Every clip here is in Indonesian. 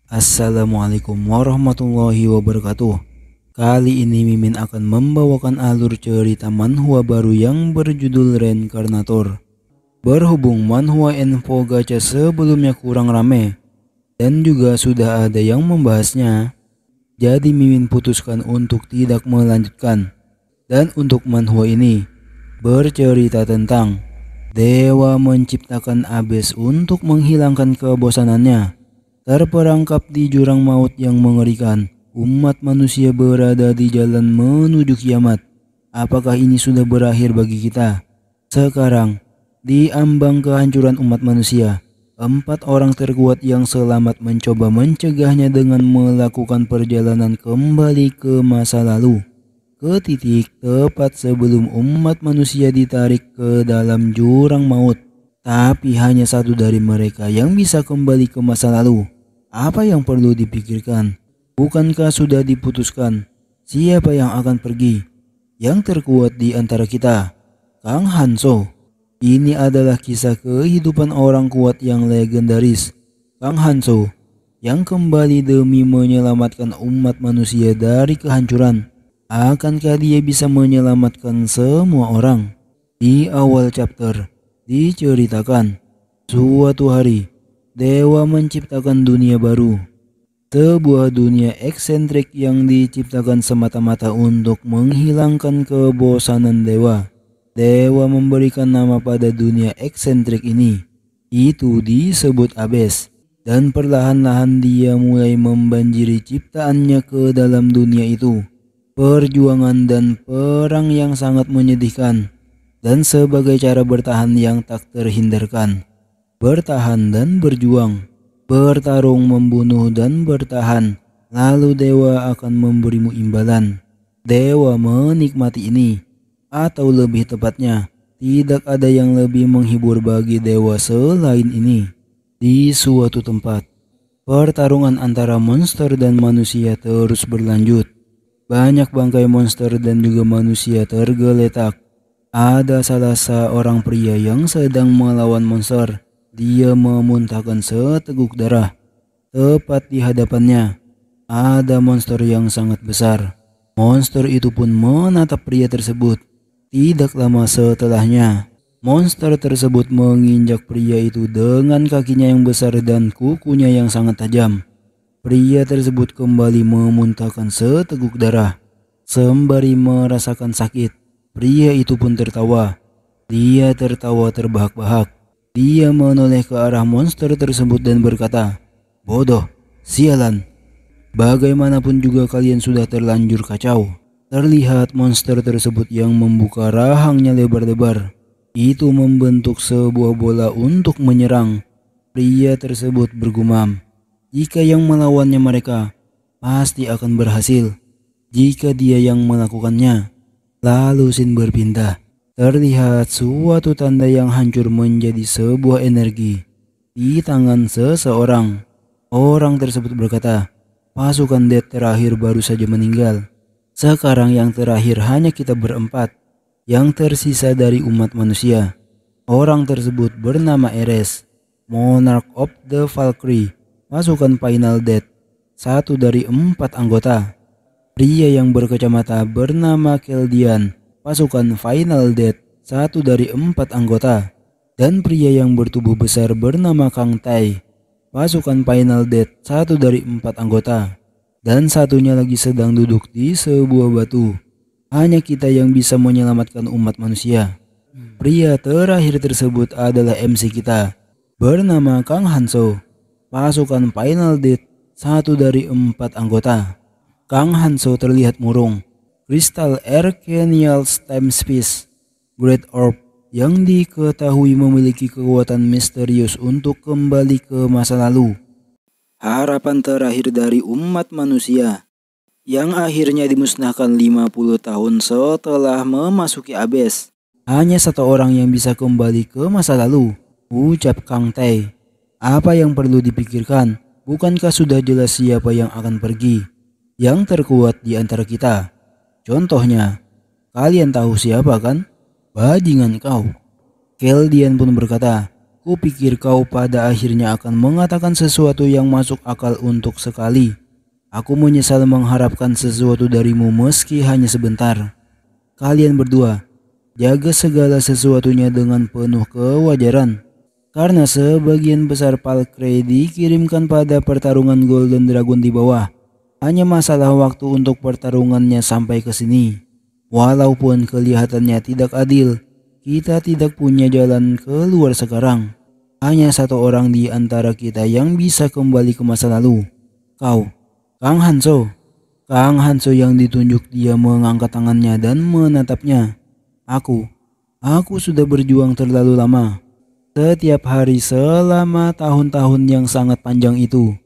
Assalamualaikum warahmatullahi wabarakatuh. Kali ini Mimin akan membawakan alur cerita manhwa baru yang berjudul Reinkarnator. Berhubung manhwa info gacha sebelumnya kurang rame dan juga sudah ada yang membahasnya, jadi Mimin putuskan untuk tidak melanjutkan. Dan untuk manhwa ini bercerita tentang dewa menciptakan Abyss untuk menghilangkan kebosanannya. Terperangkap di jurang maut yang mengerikan, umat manusia berada di jalan menuju kiamat. Apakah ini sudah berakhir bagi kita? Sekarang, di ambang kehancuran umat manusia, 4 orang terkuat yang selamat mencoba mencegahnya dengan melakukan perjalanan kembali ke masa lalu, ke titik tepat sebelum umat manusia ditarik ke dalam jurang maut. Tapi hanya satu dari mereka yang bisa kembali ke masa lalu. Apa yang perlu dipikirkan? Bukankah sudah diputuskan siapa yang akan pergi? Yang terkuat di antara kita, Kang Hanso. Ini adalah kisah kehidupan orang kuat yang legendaris. Kang Hanso yang kembali demi menyelamatkan umat manusia dari kehancuran. Akankah dia bisa menyelamatkan semua orang? Di awal chapter diceritakan, suatu hari dewa menciptakan dunia baru, sebuah dunia eksentrik yang diciptakan semata-mata untuk menghilangkan kebosanan dewa. Dewa memberikan nama pada dunia eksentrik ini, itu disebut Abyss, dan perlahan-lahan dia mulai membanjiri ciptaannya ke dalam dunia itu. Perjuangan dan perang yang sangat menyedihkan, dan sebagai cara bertahan yang tak terhindarkan. Bertahan dan berjuang, bertarung, membunuh dan bertahan, lalu dewa akan memberimu imbalan. Dewa menikmati ini, atau lebih tepatnya, tidak ada yang lebih menghibur bagi dewa selain ini. Di suatu tempat, pertarungan antara monster dan manusia terus berlanjut. Banyak bangkai monster dan juga manusia tergeletak. Ada salah seorang pria yang sedang melawan monster. Dia memuntahkan seteguk darah. Tepat di hadapannya ada monster yang sangat besar. Monster itu pun menatap pria tersebut. Tidak lama setelahnya, monster tersebut menginjak pria itu dengan kakinya yang besar dan kukunya yang sangat tajam. Pria tersebut kembali memuntahkan seteguk darah. Sembari merasakan sakit, pria itu pun tertawa. Dia tertawa terbahak-bahak. Dia menoleh ke arah monster tersebut dan berkata, "Bodoh, sialan. Bagaimanapun juga kalian sudah terlanjur kacau." Terlihat monster tersebut yang membuka rahangnya lebar-lebar. Itu membentuk sebuah bola untuk menyerang. Pria tersebut bergumam, jika yang melawannya mereka, pasti akan berhasil jika dia yang melakukannya. Lalu scene berpindah. Terlihat suatu tanda yang hancur menjadi sebuah energi di tangan seseorang. Orang tersebut berkata, "Pasukan Death terakhir baru saja meninggal. Sekarang yang terakhir hanya kita berempat yang tersisa dari umat manusia." Orang tersebut bernama Eres, Monarch of the Valkyrie, pasukan Final Death, 1 dari 4 anggota. Pria yang berkacamata bernama Keldian, pasukan Final Death, 1 dari 4 anggota. Dan pria yang bertubuh besar bernama Kang Tai, pasukan Final Death, 1 dari 4 anggota. Dan satunya lagi sedang duduk di sebuah batu. Hanya kita yang bisa menyelamatkan umat manusia. Pria terakhir tersebut adalah MC kita, bernama Kang Hanso, pasukan Final Death, 1 dari 4 anggota. Kang Hanso terlihat murung. Kristal Arcanial Timepiece Great Orb yang diketahui memiliki kekuatan misterius untuk kembali ke masa lalu. Harapan terakhir dari umat manusia yang akhirnya dimusnahkan 50 tahun setelah memasuki Abyss. Hanya satu orang yang bisa kembali ke masa lalu, ucap Kang Tai. Apa yang perlu dipikirkan? Bukankah sudah jelas siapa yang akan pergi? Yang terkuat di antara kita. Contohnya, kalian tahu siapa kan? Bajingan kau. Keldian pun berkata, Kupikir kau pada akhirnya akan mengatakan sesuatu yang masuk akal untuk sekali. Aku menyesal mengharapkan sesuatu darimu meski hanya sebentar. Kalian berdua, jaga segala sesuatunya dengan penuh kewajaran. Karena sebagian besar Palkray dikirimkan pada pertarungan Golden Dragon di bawah. Hanya masalah waktu untuk pertarungannya sampai ke sini. Walaupun kelihatannya tidak adil, kita tidak punya jalan keluar sekarang. Hanya satu orang di antara kita yang bisa kembali ke masa lalu. Kau, Kang Hanzo. Kang Hanzo yang ditunjuk, dia mengangkat tangannya dan menatapnya. Aku sudah berjuang terlalu lama. Setiap hari selama tahun-tahun yang sangat panjang itu.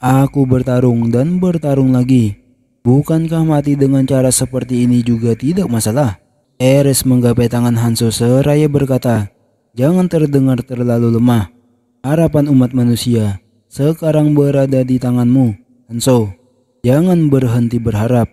Aku bertarung dan bertarung lagi. Bukankah mati dengan cara seperti ini juga tidak masalah? Ares menggapai tangan Hanzo seraya berkata, "Jangan terdengar terlalu lemah. Harapan umat manusia sekarang berada di tanganmu, Hanzo. Jangan berhenti berharap."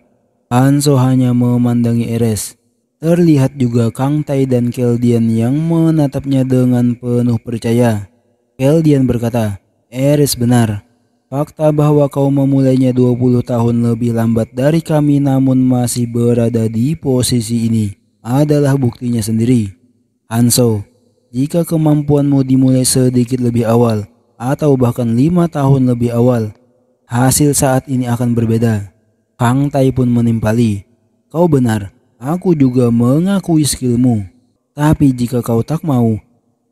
Hanzo hanya memandangi Ares. Terlihat juga Kang Tai dan Keldian yang menatapnya dengan penuh percaya. Keldian berkata, "Ares benar. Fakta bahwa kau memulainya 20 tahun lebih lambat dari kami namun masih berada di posisi ini adalah buktinya sendiri. Hanzo, jika kemampuanmu dimulai sedikit lebih awal atau bahkan 5 tahun lebih awal, hasil saat ini akan berbeda." Kang Tai pun menimpali, "Kau benar, aku juga mengakui skillmu. Tapi jika kau tak mau,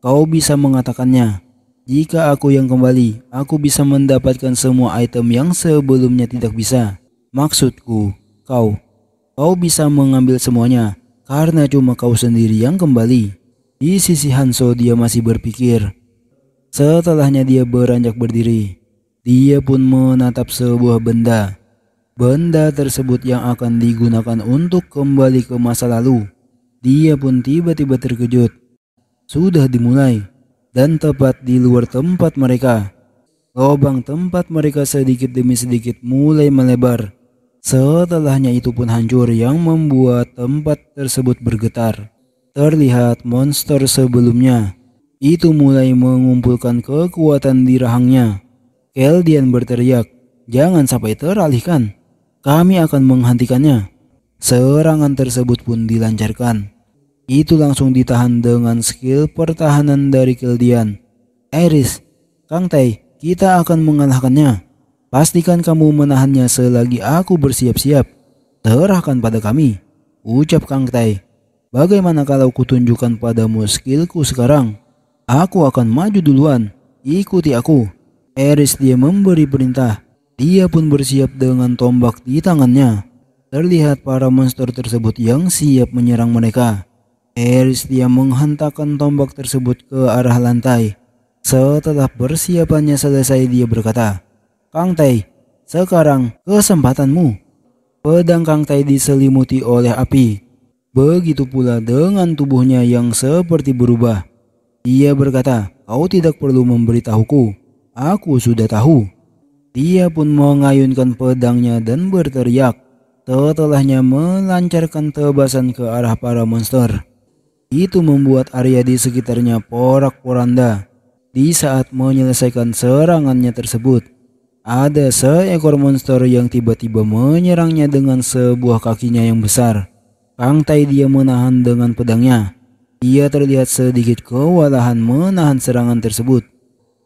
kau bisa mengatakannya. Jika aku yang kembali, aku bisa mendapatkan semua item yang sebelumnya tidak bisa. Maksudku, kau bisa mengambil semuanya. Karena cuma kau sendiri yang kembali." Di sisi Hanzo dia masih berpikir. Setelahnya dia beranjak berdiri. Dia pun menatap sebuah benda. Benda tersebut yang akan digunakan untuk kembali ke masa lalu. Dia pun tiba-tiba terkejut. Sudah dimulai. Dan tepat di luar tempat mereka. Lubang tempat mereka sedikit demi sedikit mulai melebar. Setelahnya itu pun hancur yang membuat tempat tersebut bergetar. Terlihat monster sebelumnya itu mulai mengumpulkan kekuatan di rahangnya. Keldian berteriak, "Jangan sampai teralihkan. Kami akan menghentikannya." Serangan tersebut pun dilancarkan. Itu langsung ditahan dengan skill pertahanan dari Keldian. "Ares, Kang Tai, kita akan mengalahkannya. Pastikan kamu menahannya selagi aku bersiap-siap. Serahkan pada kami," ucap Kang Tai. "Bagaimana kalau kutunjukkan padamu skillku sekarang? Aku akan maju duluan. Ikuti aku." Ares dia memberi perintah. Dia pun bersiap dengan tombak di tangannya. Terlihat para monster tersebut yang siap menyerang mereka. Ares dia menghentakkan tombak tersebut ke arah lantai. Setelah persiapannya selesai dia berkata, "Kang Tai, sekarang kesempatanmu." Pedang Kang Tai diselimuti oleh api. Begitu pula dengan tubuhnya yang seperti berubah. Dia berkata, "Kau tidak perlu memberitahuku. Aku sudah tahu." Dia pun mengayunkan pedangnya dan berteriak. Setelahnya melancarkan tebasan ke arah para monster. Itu membuat area di sekitarnya porak-poranda. Di saat menyelesaikan serangannya tersebut, ada seekor monster yang tiba-tiba menyerangnya dengan sebuah kakinya yang besar. Kang Tai dia menahan dengan pedangnya. Ia terlihat sedikit kewalahan menahan serangan tersebut.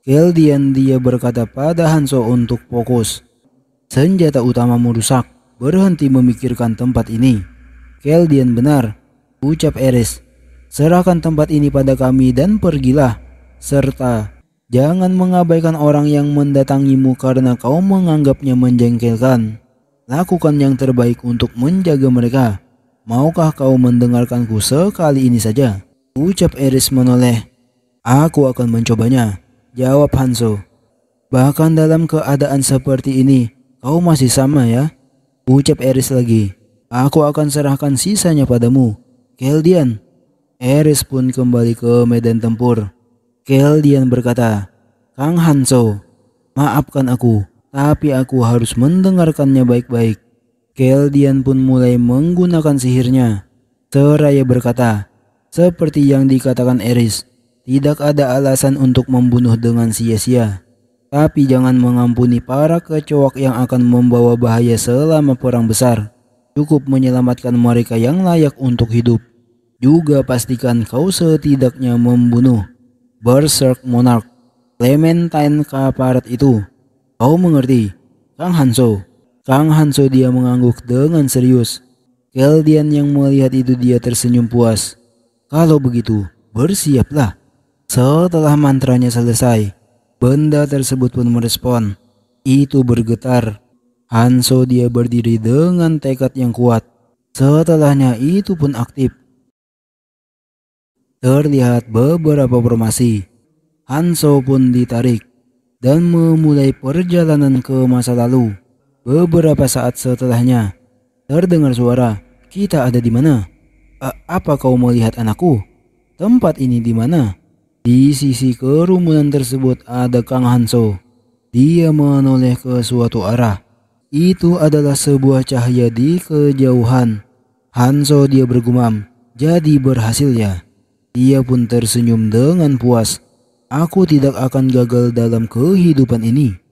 Keldian dia berkata pada Hanzo untuk fokus. "Senjata utamamu rusak. Berhenti memikirkan tempat ini." "Keldian benar," ucap Ares. "Serahkan tempat ini pada kami dan pergilah. Serta jangan mengabaikan orang yang mendatangimu karena kau menganggapnya menjengkelkan. Lakukan yang terbaik untuk menjaga mereka. Maukah kau mendengarkanku sekali ini saja?" ucap Ares menoleh. "Aku akan mencobanya," jawab Hanzo. "Bahkan dalam keadaan seperti ini, kau masih sama ya?" ucap Ares lagi. "Aku akan serahkan sisanya padamu, Keldian." Ares pun kembali ke medan tempur. Keldian berkata, "Kang Hanzo, maafkan aku, tapi aku harus mendengarkannya baik-baik." Keldian pun mulai menggunakan sihirnya. Seraya berkata, seperti yang dikatakan Ares, Tidak ada alasan untuk membunuh dengan sia-sia. Tapi jangan mengampuni para kecoak yang akan membawa bahaya selama perang besar. Cukup menyelamatkan mereka yang layak untuk hidup. Juga pastikan kau setidaknya membunuh Berserk Monarch Clementine kaparat itu. Kau mengerti, Kang Hanzo? Kang Hanzo dia mengangguk dengan serius. Keldian yang melihat itu dia tersenyum puas. Kalau begitu, bersiaplah. Setelah mantranya selesai, benda tersebut pun merespon. Itu bergetar. Hanzo dia berdiri dengan tekad yang kuat. Setelahnya itu pun aktif. Terlihat beberapa formasi. Hanzo pun ditarik dan memulai perjalanan ke masa lalu. Beberapa saat setelahnya, terdengar suara, "Kita ada di mana? Apa kau melihat anakku? Tempat ini di mana?" Di sisi kerumunan tersebut ada Kang Hanzo. Dia menoleh ke suatu arah. Itu adalah sebuah cahaya di kejauhan. Hanzo dia bergumam, "Jadi berhasil ya?" Dia pun tersenyum dengan puas. "Aku tidak akan gagal dalam kehidupan ini."